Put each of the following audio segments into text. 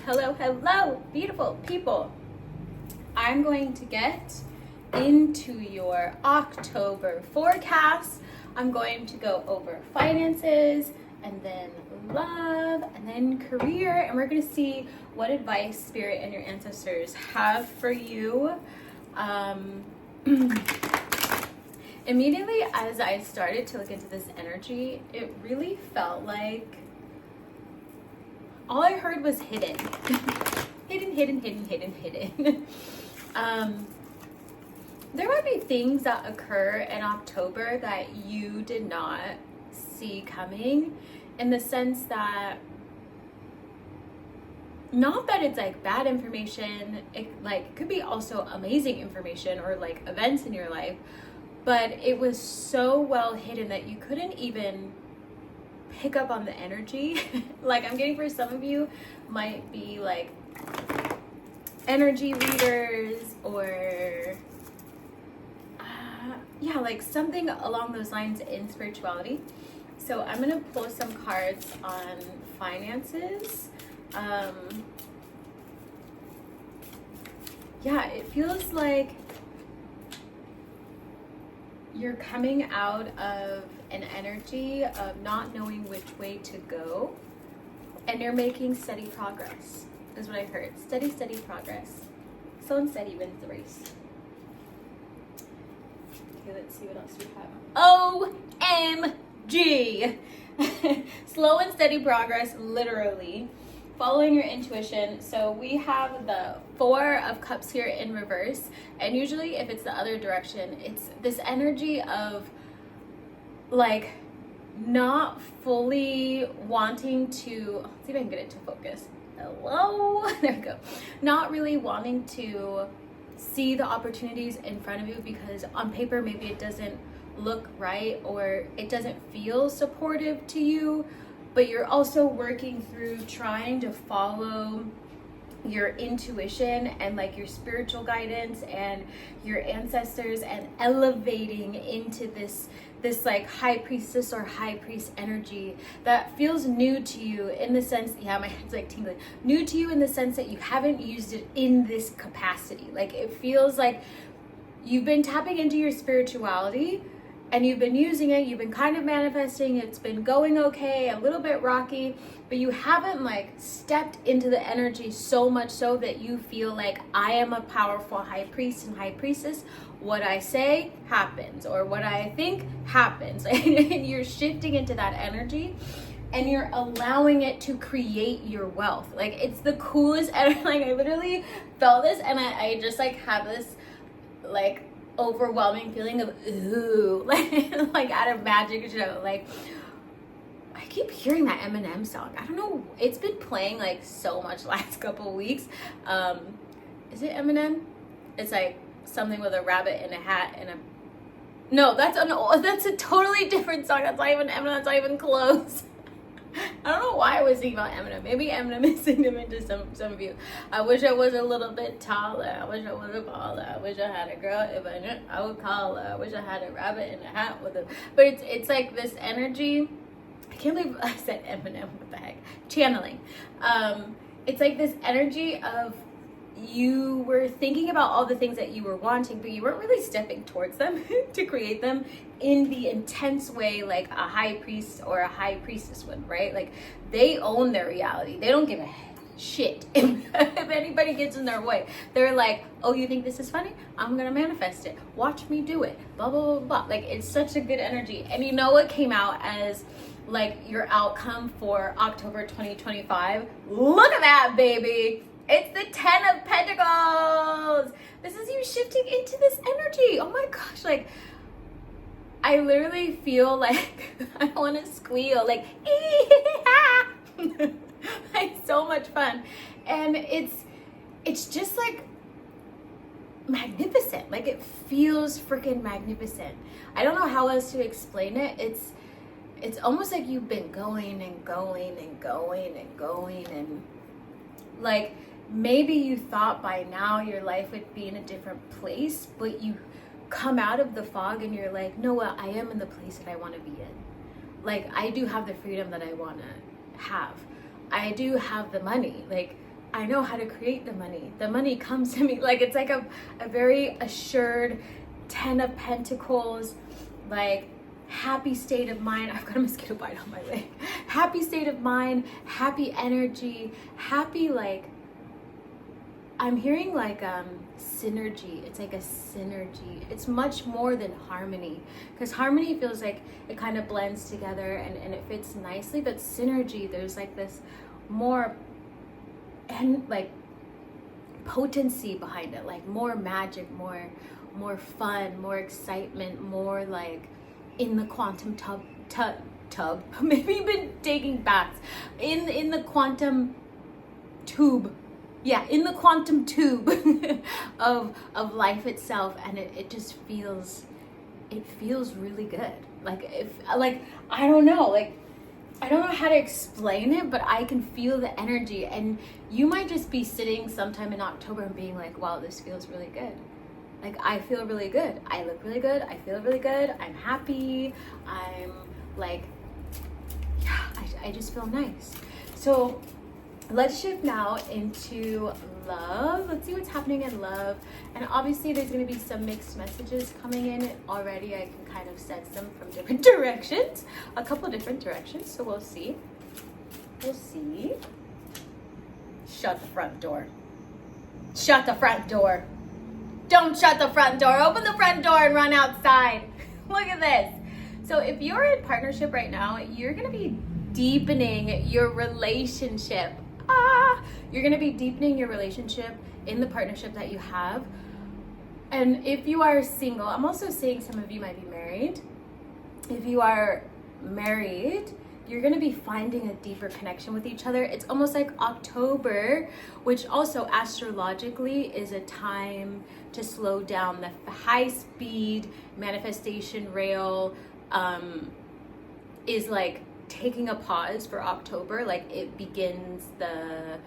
Hello, beautiful people. I'm going to get into your October forecast. I'm going to go over finances and then love and then career, and we're going to see what advice Spirit and your ancestors have for you. Immediately as I started to look into this energy, it really felt like all I heard was hidden. hidden. There might be things that occur in October that you did not see coming, in the sense that, not that it's like bad information, it like could be also amazing information or like events in your life, but it was so well hidden that you couldn't even pick up on the energy. Like I'm getting, for some of you might be like energy readers or yeah, like something along those lines in spirituality. So I'm gonna pull some cards on finances. Yeah, it feels like you're coming out of an energy of not knowing which way to go, and you're making steady progress, is what I heard. Steady progress. Slow and steady wins the race. Okay, let's see what else we have. OMG! Slow and steady progress, literally. Following your intuition. So we have the Four of Cups here in reverse, and usually if it's the other direction, it's this energy of like not fully wanting to, let's see if I can get it to focus. Hello, there we go. Not really wanting to see the opportunities in front of you because on paper maybe it doesn't look right or it doesn't feel supportive to you, but you're also working through trying to follow your intuition and like your spiritual guidance and your ancestors, and elevating into this like high priestess or high priest energy that feels new to you, in the sense, yeah, my head's like tingling, new to you in the sense that you haven't used it in this capacity. Like it feels like you've been tapping into your spirituality and you've been using it, you've been kind of manifesting, it's been going okay, a little bit rocky, but you haven't like stepped into the energy so much so that you feel like, I am a powerful high priest and high priestess. What I say happens, or what I think happens. And you're shifting into that energy and you're allowing it to create your wealth. Like it's the coolest, and like I literally felt this, and I just like have this like overwhelming feeling of ooh, like at a magic show. Like I keep hearing that Eminem song. I don't know, it's been playing like so much last couple weeks. Is it Eminem? It's like something with a rabbit and a hat and a, no, that's a totally different song. That's not even Eminem, that's not even close. I don't know why I was thinking about Eminem. Maybe Eminem is singing them into some of you. I wish I was a little bit taller. I wish I was a baller. I wish I had a girl. If I knew, I would call her. I wish I had a rabbit in a hat with a. But it's like this energy. I can't believe I said Eminem. What the heck? Channeling. It's like this energy of you were thinking about all the things that you were wanting, but you weren't really stepping towards them to create them in the intense way like a high priest or a high priestess would, right? Like they own their reality. They don't give a shit if anybody gets in their way. They're like, oh, you think this is funny? I'm gonna manifest it. Watch me do it. Blah, blah, blah, blah. Like it's such a good energy. And you know what came out as like your outcome for October 2025? Look at that, baby. It's the 10 of Pentacles. This is you shifting into this energy. Oh my gosh, like I literally feel like I want to squeal, like like so much fun. And it's just like magnificent. Like it feels freaking magnificent. I don't know how else to explain it. It's almost like you've been going and like maybe you thought by now your life would be in a different place, but you come out of the fog and you're like, no, well, I am in the place that I want to be in. Like I do have the freedom that I want to have. I do have the money. Like I know how to create the money. The money comes to me. Like, it's like a very assured 10 of Pentacles, like happy state of mind. I've got a mosquito bite on my leg. Happy state of mind, happy energy, happy, like, I'm hearing like synergy. It's like a synergy. It's much more than harmony, because harmony feels like it kind of blends together and it fits nicely, but synergy, there's like this more and like potency behind it, like more magic, more fun, more excitement, more like in the quantum tub. Maybe you've been taking baths in the quantum tube. Yeah, in the quantum tube of life itself, and it just feels really good. Like, if, like, I don't know how to explain it, but I can feel the energy. And you might just be sitting sometime in October and being like, wow, this feels really good. Like, I feel really good. I look really good. I feel really good. I'm happy. I'm like, yeah, I just feel nice. So let's shift now into love. Let's see what's happening in love. And obviously there's going to be some mixed messages coming in already. I can kind of sense them from different directions, a couple different directions. So we'll see. Shut the front door. Shut the front door. Don't shut the front door. Open the front door and run outside. Look at this. So if you're in partnership right now, you're going to be deepening your relationship. You're going to be deepening your relationship in the partnership that you have. And if you are single, I'm also saying some of you might be married. If you are married, you're going to be finding a deeper connection with each other. It's almost like October, which also astrologically is a time to slow down. The high speed manifestation rail is like taking a pause for October. Like, it begins the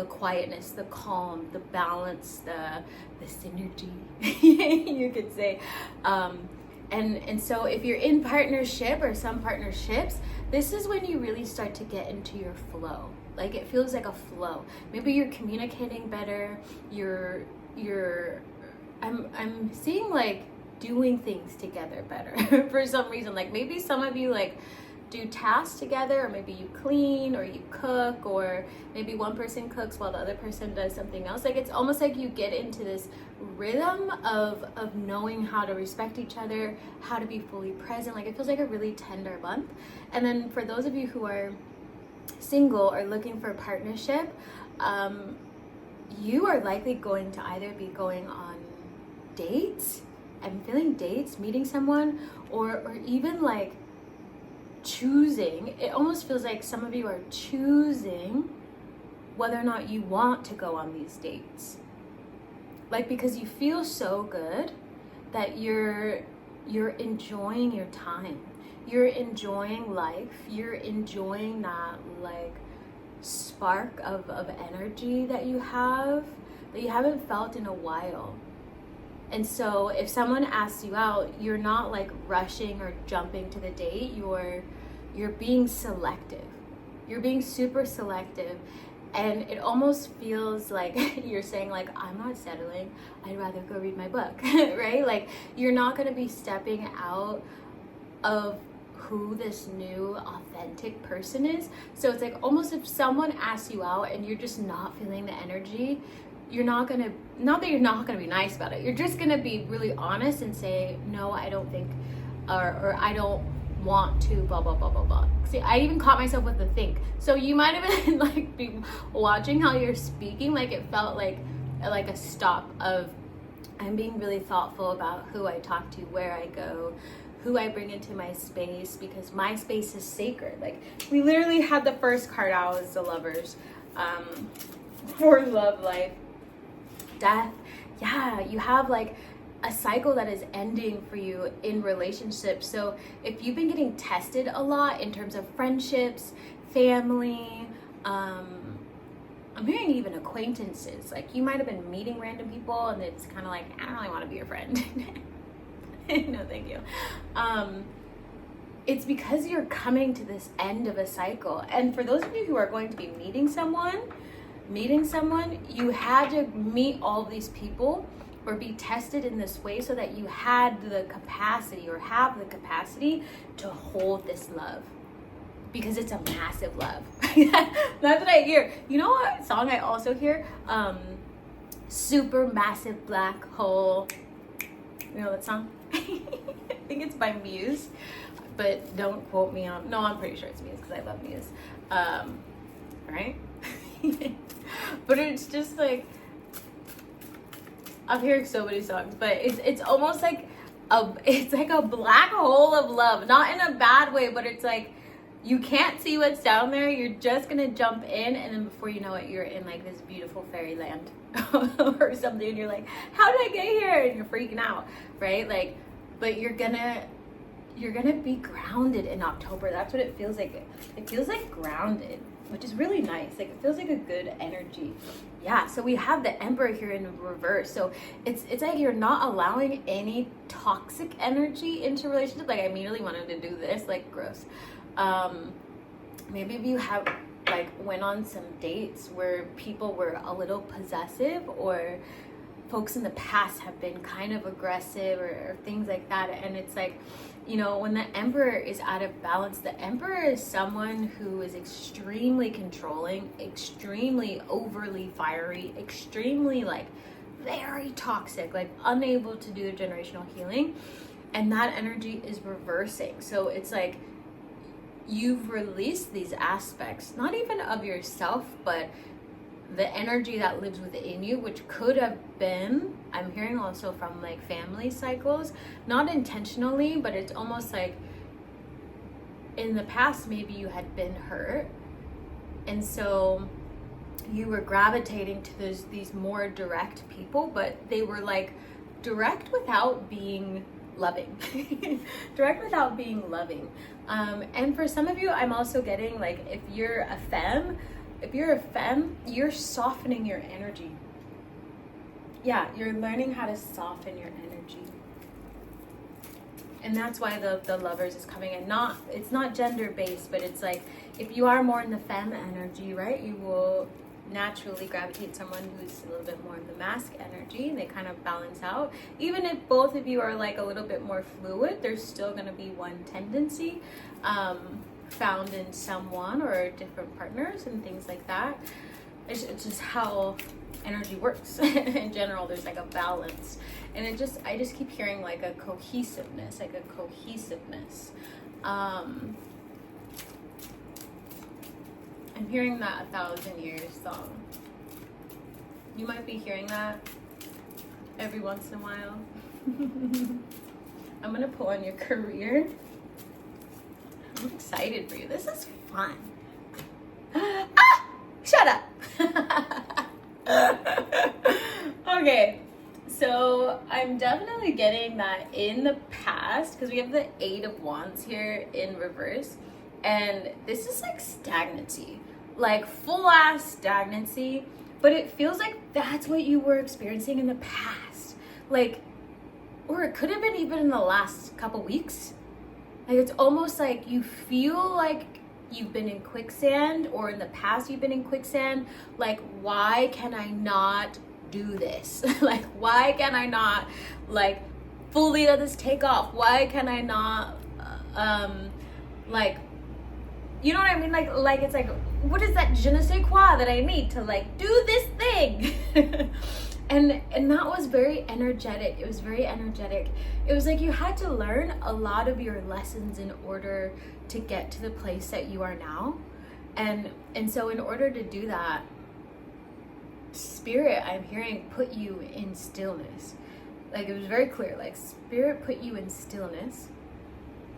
quietness, the calm, the balance, the synergy, you could say. And so if you're in partnership or some partnerships, this is when you really start to get into your flow. Like, it feels like a flow. Maybe you're communicating better. I'm seeing like doing things together better for some reason. Like, maybe some of you like do tasks together, or maybe you clean or you cook, or maybe one person cooks while the other person does something else. Like, it's almost like you get into this rhythm of knowing how to respect each other, how to be fully present. Like, it feels like a really tender month. And then for those of you who are single or looking for a partnership, you are likely going to either be going on dates, I'm feeling dates, meeting someone, or even like choosing. It almost feels like some of you are choosing whether or not you want to go on these dates. Like, because you feel so good that you're enjoying your time. You're enjoying life. You're enjoying that like spark of energy that you haven't felt in a while. And so if someone asks you out, you're not like rushing or jumping to the date. You're being selective. You're being super selective. And it almost feels like you're saying like, I'm not settling. I'd rather go read my book, right? Like, you're not going to be stepping out of who this new authentic person is. So it's like almost if someone asks you out and you're just not feeling the energy, you're not that you're not gonna be nice about it. You're just gonna be really honest and say, no, I don't think, or I don't want to, blah, blah, blah, blah, blah. See, I even caught myself with the think. So you might have been like be watching how you're speaking, like it felt like a stop of, I'm being really thoughtful about who I talk to, where I go, who I bring into my space, because my space is sacred. Like, we literally had the first card out as the Lovers, for love life. Death. Yeah, you have like a cycle that is ending for you in relationships. So if you've been getting tested a lot in terms of friendships, family, I'm hearing even acquaintances. Like, you might have been meeting random people and it's kind of like, I don't really want to be your friend. No, thank you. It's because you're coming to this end of a cycle. And for those of you who are going to be meeting someone, meeting someone, you had to meet all these people or be tested in this way so that you had the capacity or have the capacity to hold this love, because it's a massive love. That's what I hear. You know what song I also hear? Super massive black hole. You know that song? I think it's by Muse, but don't quote me on. No, I'm pretty sure it's Muse because I love Muse. Right? But it's just like, I'm hearing so many songs, but it's almost like it's like a black hole of love, not in a bad way, but it's like you can't see what's down there. You're just gonna jump in, and then before you know it, you're in like this beautiful fairyland or something, and you're like, how did I get here? And you're freaking out, right? Like, but you're gonna be grounded in October. That's what it feels like. It feels like grounded, which is really nice. Like, it feels like a good energy. Yeah, so we have the Emperor here in reverse. So it's like you're not allowing any toxic energy into relationship. Like, I immediately wanted to do this, like, gross. Maybe if you have like went on some dates where people were a little possessive, or folks in the past have been kind of aggressive, or things like that. And it's like, you know, when the Emperor is out of balance, the Emperor is someone who is extremely controlling, extremely overly fiery, extremely like very toxic, like unable to do generational healing. And that energy is reversing. So it's like you've released these aspects, not even of yourself, but the energy that lives within you, which could have been, I'm hearing also from like family cycles, not intentionally, but it's almost like in the past maybe you had been hurt, and so you were gravitating to these more direct people, but they were like direct without being loving. Direct without being loving. And for some of you, I'm also getting like, if you're a femme, you're softening your energy. Yeah, you're learning how to soften your energy. And that's why the Lovers is coming in. It's not gender based, but it's like, if you are more in the femme energy, right, you will naturally gravitate someone who's a little bit more in the masc energy, and they kind of balance out. Even if both of you are like a little bit more fluid, there's still going to be one tendency found in someone or different partners and things like that. It's just how energy works. In general, there's like a balance, and I just keep hearing like a cohesiveness. I'm hearing that 1,000 Years song. You might be hearing that every once in a while. I'm gonna pull on your career. I'm excited for you. This is fun. Shut up. Okay, so I'm definitely getting that in the past, because we have the 8 of Wands here in reverse, and this is like stagnancy, like full ass stagnancy, but it feels like that's what you were experiencing in the past, like, or it could have been even in the last couple weeks. Like, it's almost like you feel like you've been in quicksand, or in the past you've been in quicksand. Like, why can I not do this? Like, why can I not like fully let this take off? Why can I not like, you know what I mean? Like it's like, what is that je ne sais quoi that I need to like do this thing? And that was very energetic. It was very energetic. It was like you had to learn a lot of your lessons in order to get to the place that you are now. And so in order to do that, Spirit, I'm hearing, put you in stillness. Like, it was very clear, like Spirit put you in stillness.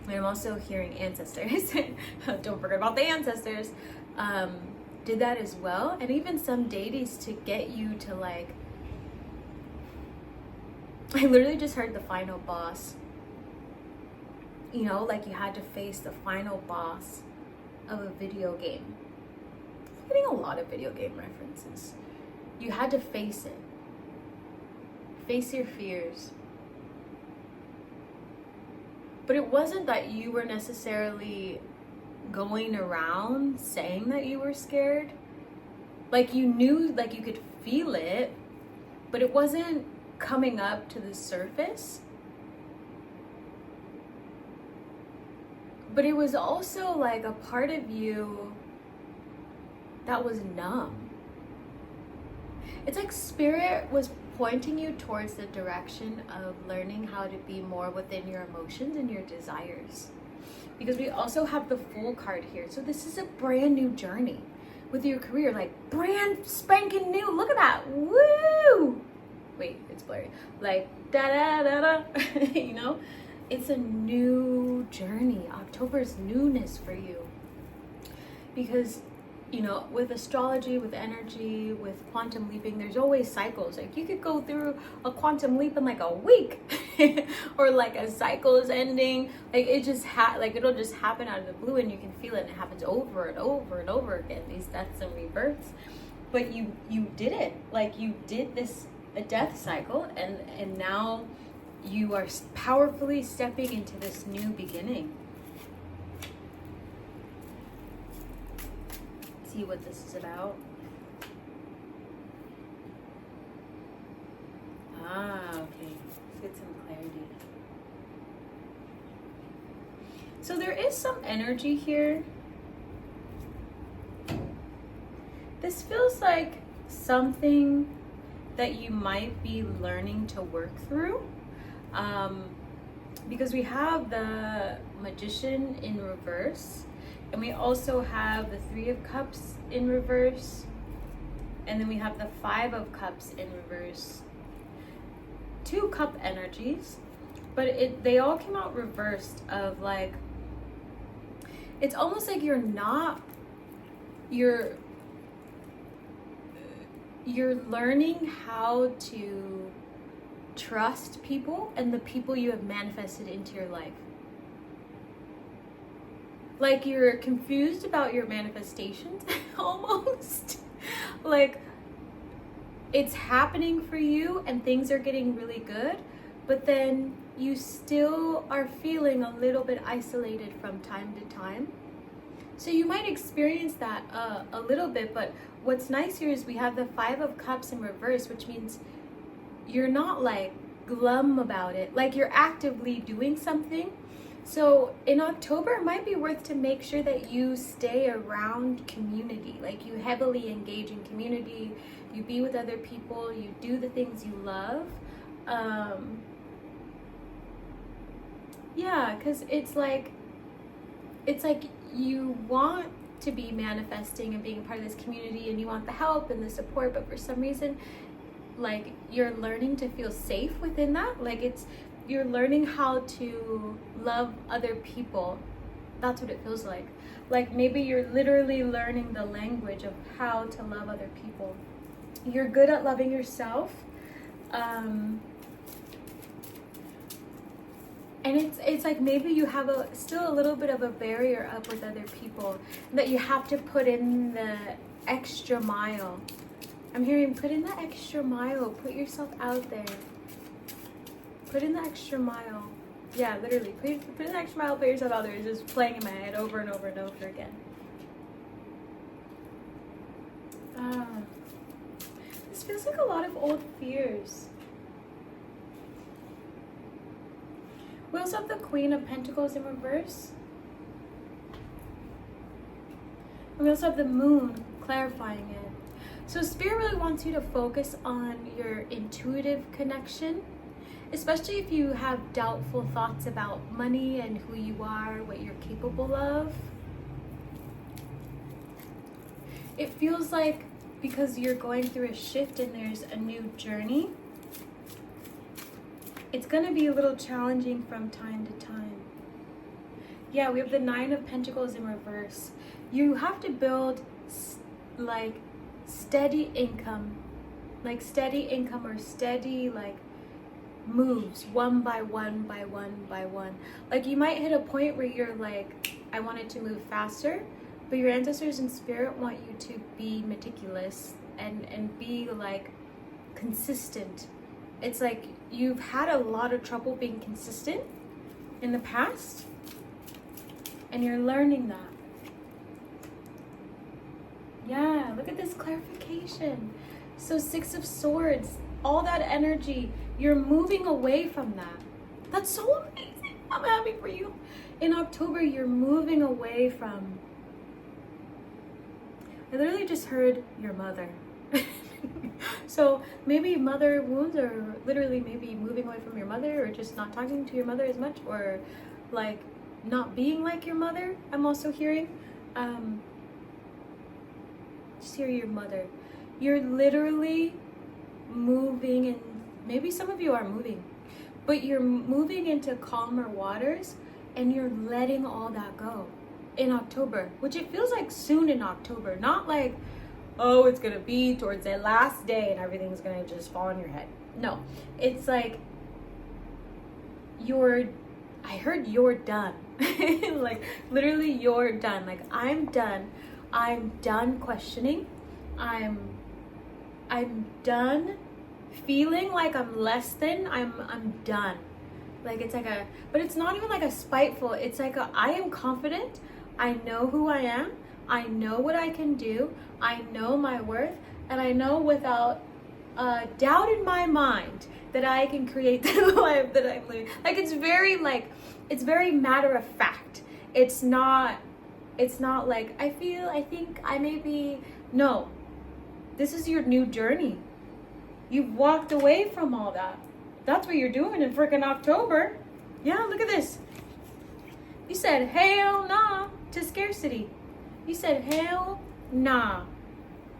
And I'm also hearing ancestors. Don't forget about the ancestors. Did that as well. And even some deities to get you to like, I literally just heard the final boss. You know, like you had to face the final boss of a video game. I'm getting a lot of video game references. You had to face it. Face your fears. But it wasn't that you were necessarily going around saying that you were scared. Like you knew, like you could feel it, but it wasn't coming up to the surface. But it was also like a part of you that was numb. It's like spirit was pointing you towards the direction of learning how to be more within your emotions and your desires. Because we also have the Fool card here. So this is a brand new journey with your career, like brand spanking new. Look at that. Woo! Wait, it's blurry. Like da da da da. You know? It's a new journey. October's newness for you. Because, you know, with astrology, with energy, with quantum leaping, there's always cycles. Like you could go through a quantum leap in like a week or like a cycle is ending. Like it just like it'll just happen out of the blue and you can feel it, and it happens over and over and over again, these deaths and rebirths. But you did it. Like you did a death cycle, and now you are powerfully stepping into this new beginning. See what this is about. Okay. Let's get some clarity. So there is some energy here. This feels like something that you might be learning to work through. Because we have the Magician in reverse, and we also have the Three of Cups in reverse, and then we have the Five of Cups in reverse. Two cup energies, but they all came out reversed of like, it's almost like you're learning how to trust people and the people you have manifested into your life. Like you're confused about your manifestations almost. Like it's happening for you and things are getting really good, but then you still are feeling a little bit isolated from time to time. So you might experience that a little bit, but what's nice here is we have the Five of Cups in reverse, which means you're not like glum about it. Like you're actively doing something. So in October, it might be worth to make sure that you stay around community. Like you heavily engage in community, you be with other people, you do the things you love. Yeah, because it's like you want to be manifesting and being a part of this community, and you want the help and the support, but for some reason, like you're learning to feel safe within that. Like you're learning how to love other people. That's what it feels like. Like maybe you're literally learning the language of how to love other people. You're good at loving yourself. And it's like maybe you have still a little bit of a barrier up with other people, that you have to put in the extra mile. I'm hearing put in the extra mile, put yourself out there. Put in the extra mile. Yeah, literally, put in the extra mile, put yourself out there. It's just playing in my head over and over and over again. This feels like a lot of old fears. We also have the Queen of Pentacles in reverse. And we also have the Moon clarifying it. So Spirit really wants you to focus on your intuitive connection, especially if you have doubtful thoughts about money and who you are, what you're capable of. It feels like because you're going through a shift and there's a new journey, it's going to be a little challenging from time to time. Yeah, we have the Nine of Pentacles in reverse. You have to build like steady income or steady like moves one by one by one by one. Like you might hit a point where you're like, I want it to move faster, but your ancestors in spirit want you to be meticulous and be like consistent. It's like you've had a lot of trouble being consistent in the past, and you're learning that. Yeah, look at this clarification. So 6 of Swords, all that energy, you're moving away from that. That's so amazing. I'm happy for you. In October, you're moving away from, I literally just heard your mother. So maybe mother wounds, or literally maybe moving away from your mother, or just not talking to your mother as much, or like not being like your mother. I'm also hearing. Just hear your mother. You're literally moving, and maybe some of you are moving, but you're moving into calmer waters, and you're letting all that go in October, which it feels like soon in October, not like, oh, it's gonna be towards the last day and everything's gonna just fall on your head. No, it's like I heard you're done. Like literally you're done. Like I'm done questioning. I'm done feeling like I'm less than. I'm done. Like it's like but it's not even like a spiteful, it's like I am confident. I know who I am. I know what I can do. I know my worth, and I know without doubt in my mind that I can create the life that I'm living. Like it's very matter of fact. It's not like I think I may be. No, this is your new journey. You've walked away from all that. That's what you're doing in freaking October. Yeah, look at this. You said hell nah to scarcity. You said hell nah.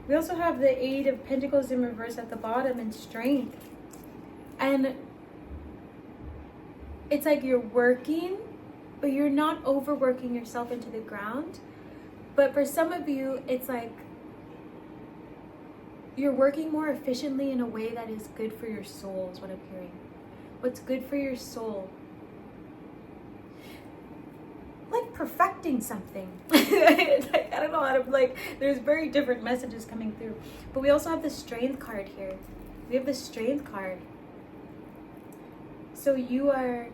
We also have the 8 of Pentacles in reverse at the bottom, and strength. And it's like you're working, but you're not overworking yourself into the ground. But for some of you, it's like you're working more efficiently in a way that is good for your soul, is what I'm hearing. What's good for your soul? Like perfecting something. Like, I don't know how to, like, there's very different messages coming through. But we also have the Strength card here. We have the Strength card. So you are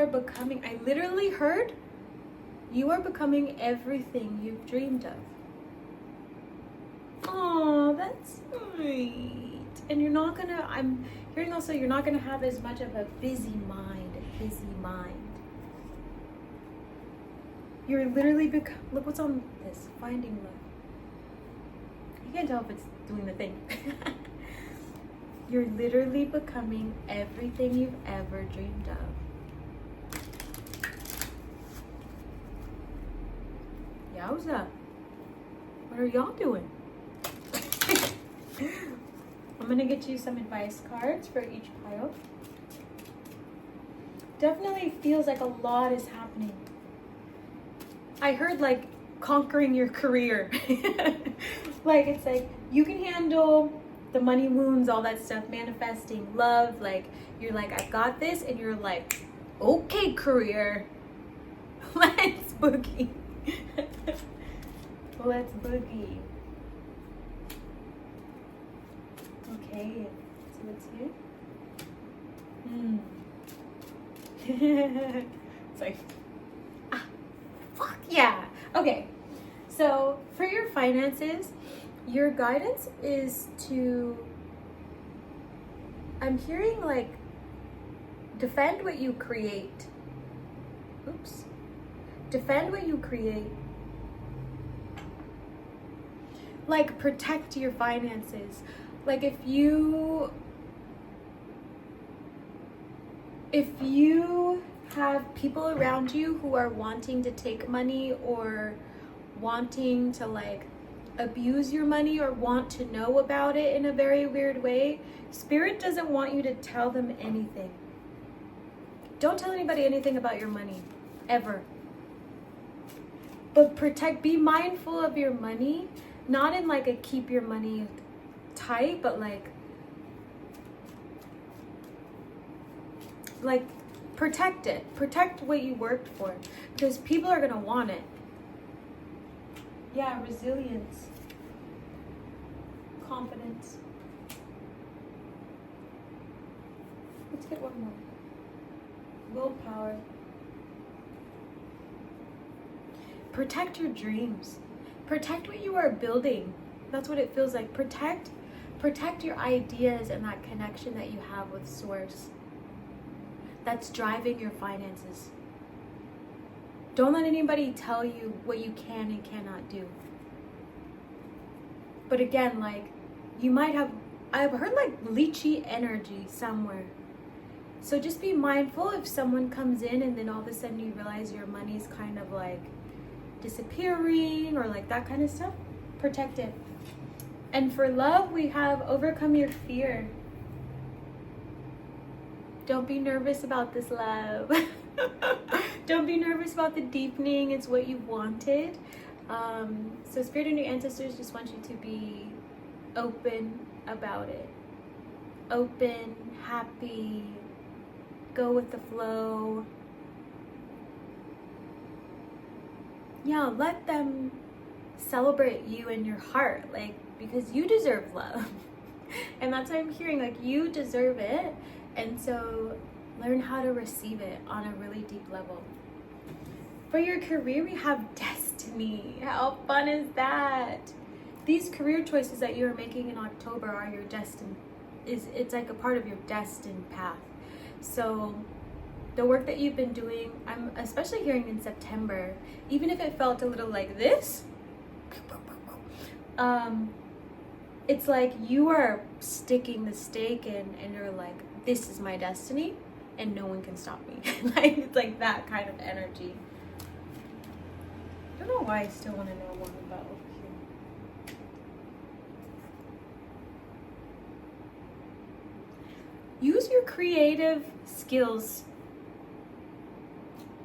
becoming, I literally heard, you are becoming everything you've dreamed of. Oh, that's sweet. And you're not gonna, I'm hearing also, you're not gonna have as much of a busy mind. You're literally look what's on this, finding love. You can't tell if it's doing the thing. You're literally becoming everything you've ever dreamed of. Yowza. What are y'all doing? I'm gonna get you some advice cards for each pile. Definitely feels like a lot is happening. I heard like conquering your career. Like it's like you can handle the money wounds, all that stuff, manifesting love. Like you're like, I got this, and you're like, okay, career. Let's boogie. Let's boogie. Okay, so what's here? It's like, fuck yeah. Okay, so for your finances, your guidance is to, I'm hearing like, defend what you create. Oops. Defend what you create. Like protect your finances. Like if you have people around you who are wanting to take money, or wanting to like abuse your money, or want to know about it in a very weird way, Spirit doesn't want you to tell them anything. Don't tell anybody anything about your money, ever. But be mindful of your money, not in like a keep your money tight, but like protect it. Protect what you worked for, because people are gonna want it. Yeah, resilience, confidence. Let's get one more. Willpower. Protect your dreams. Protect what you are building. That's what it feels like. Protect your ideas and that connection that you have with source. That's driving your finances. Don't let anybody tell you what you can and cannot do. But again, like, you might have, I've heard like leechy energy somewhere. So just be mindful if someone comes in and then all of a sudden you realize your money's kind of like disappearing or like that kind of stuff. Protect it. And for love, we have overcome your fear. Don't be nervous about this love. Don't be nervous about the deepening. It's what you wanted. So Spirit and your ancestors just want you to be open about it. Open, happy, go with the flow. Yeah, let them celebrate you in your heart, like, because you deserve love. And that's what I'm hearing, like, you deserve it. And so learn how to receive it on a really deep level. For your career, we have destiny. How fun is that? These career choices that you are making in October are your destined, it's like a part of your destined path. So the work that you've been doing, I'm especially hearing in September, even if it felt a little like this, it's like you are sticking the stake in and you're like, this is my destiny and no one can stop me. Like, it's like that kind of energy. I don't know why I still want to know more about over here. Use your creative skills.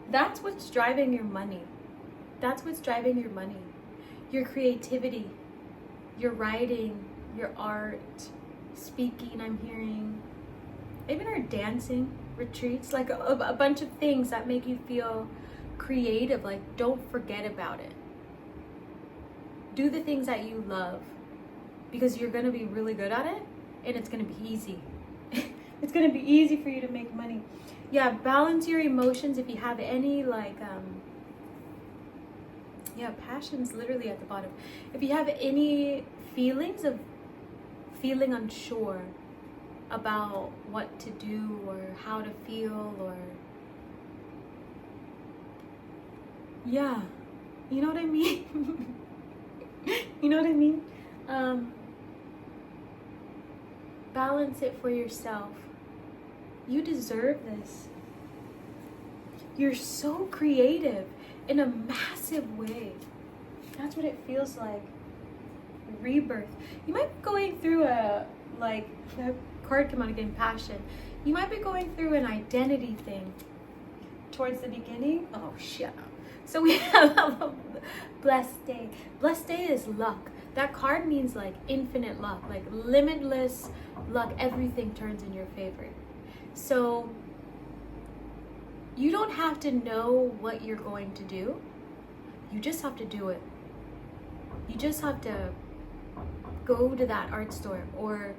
That's what's driving your money. That's what's driving your money. Your creativity, your writing, your art, speaking, I'm hearing. Even our dancing retreats, like a bunch of things that make you feel creative. Like, don't forget about it. Do the things that you love, because you're gonna be really good at it and it's gonna be easy. It's gonna be easy for you to make money. Yeah, balance your emotions. If you have any, like, yeah, passion's literally at the bottom. If you have any feelings of feeling unsure about what to do or how to feel, or yeah, you know what I mean? You know what I mean? Balance it for yourself. You deserve this. You're so creative in a massive way. That's what it feels like. Rebirth. You might be going through a, like, the card came out again, passion. You might be going through an identity thing towards the beginning. Oh, shut up. So we have a blessed day. Blessed day is luck. That card means like infinite luck, like limitless luck. Everything turns in your favor. So you don't have to know what you're going to do. You just have to do it. You just have to go to that art store or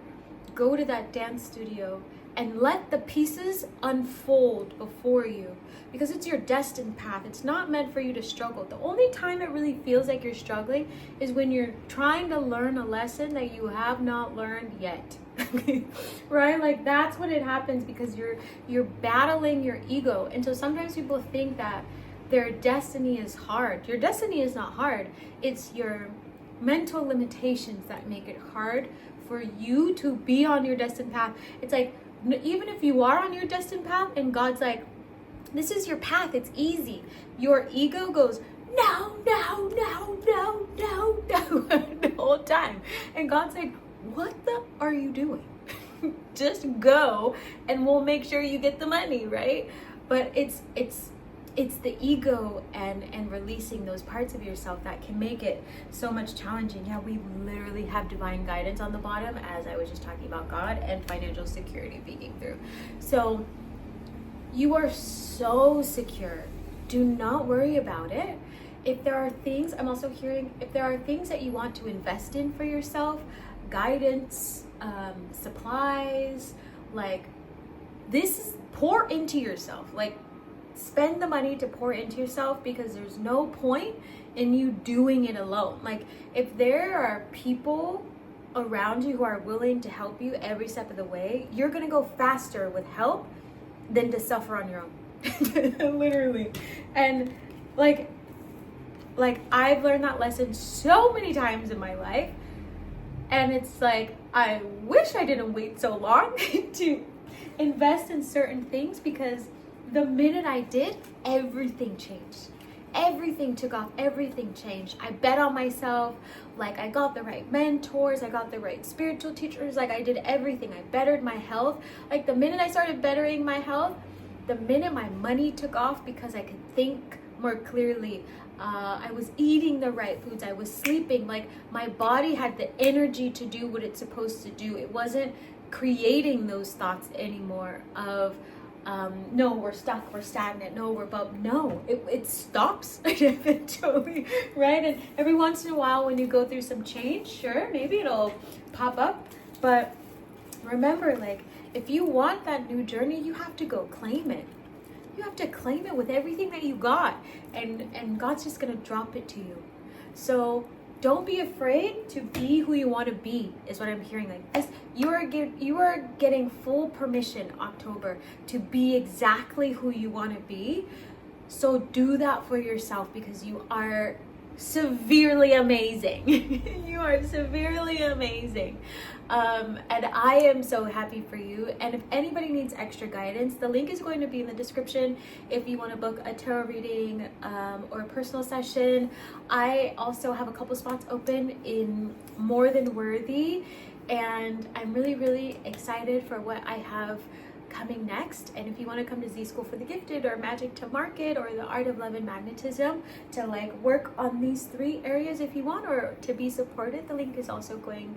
go to that dance studio and let the pieces unfold before you, because it's your destined path. It's not meant for you to struggle. The only time it really feels like you're struggling is when you're trying to learn a lesson that you have not learned yet. Right? Like, that's when it happens, because you're battling your ego. And so sometimes people think that their destiny is hard. Your destiny is not hard. It's your mental limitations that make it hard for you to be on your destined path. It's like, even if you are on your destined path and God's like, this is your path, it's easy, your ego goes, no, no, no, no, no, no, the whole time. And God's like, what the are you doing? Just go and we'll make sure you get the money, right? But it's the ego and releasing those parts of yourself that can make it so much challenging. Yeah, we literally have divine guidance on the bottom, as I was just talking about, God and financial security peeking through. So you are so secure. Do not worry about it. If there are things, I'm also hearing, if there are things that you want to invest in for yourself, guidance, supplies, like, this is, pour into yourself. Like, spend the money to pour into yourself, because there's no point in you doing it alone. Like, if there are people around you who are willing to help you every step of the way, you're gonna go faster with help than to suffer on your own. Literally. And like I've learned that lesson so many times in my life, and it's like, I wish I didn't wait so long to invest in certain things, because the minute I did, everything changed. Everything took off, everything changed. I bet on myself, like I got the right mentors, I got the right spiritual teachers, like I did everything. I bettered my health. Like the minute I started bettering my health, the minute my money took off, because I could think more clearly. I was eating the right foods, I was sleeping, like my body had the energy to do what it's supposed to do. It wasn't creating those thoughts anymore of no, we're stuck, we're stagnant, no, we're above. No, it stops eventually, right? And every once in a while when you go through some change, sure, maybe it'll pop up, but remember, like, if you want that new journey, you have to go claim it. You have to claim it with everything that you got, and God's just gonna drop it to you. So don't be afraid to be who you want to be, is what I'm hearing. Like, as you are getting full permission, October, to be exactly who you want to be. So do that for yourself, because you are severely amazing. You are severely amazing. And I am so happy for you. And if anybody needs extra guidance, the link is going to be in the description if you want to book a tarot reading or a personal session. I also have a couple spots open in More Than Worthy, and I'm really, really excited for what I have coming next. And if you want to come to Z School for the Gifted, or Magic to Market, or the Art of Love and Magnetism, to like work on these 3 areas if you want, or to be supported, the link is also going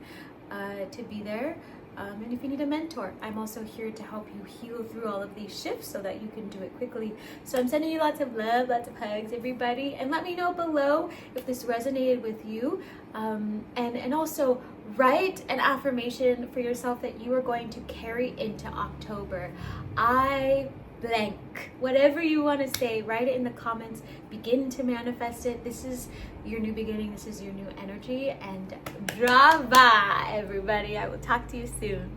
to be there. And if you need a mentor, I'm also here to help you heal through all of these shifts so that you can do it quickly. So I'm sending you lots of love, lots of hugs, everybody, and let me know below if this resonated with you. And also write an affirmation for yourself that you are going to carry into October. I blank. Whatever you want to say, write it in the comments. Begin to manifest it. This is your new beginning. This is your new energy. And drava, everybody. I will talk to you soon.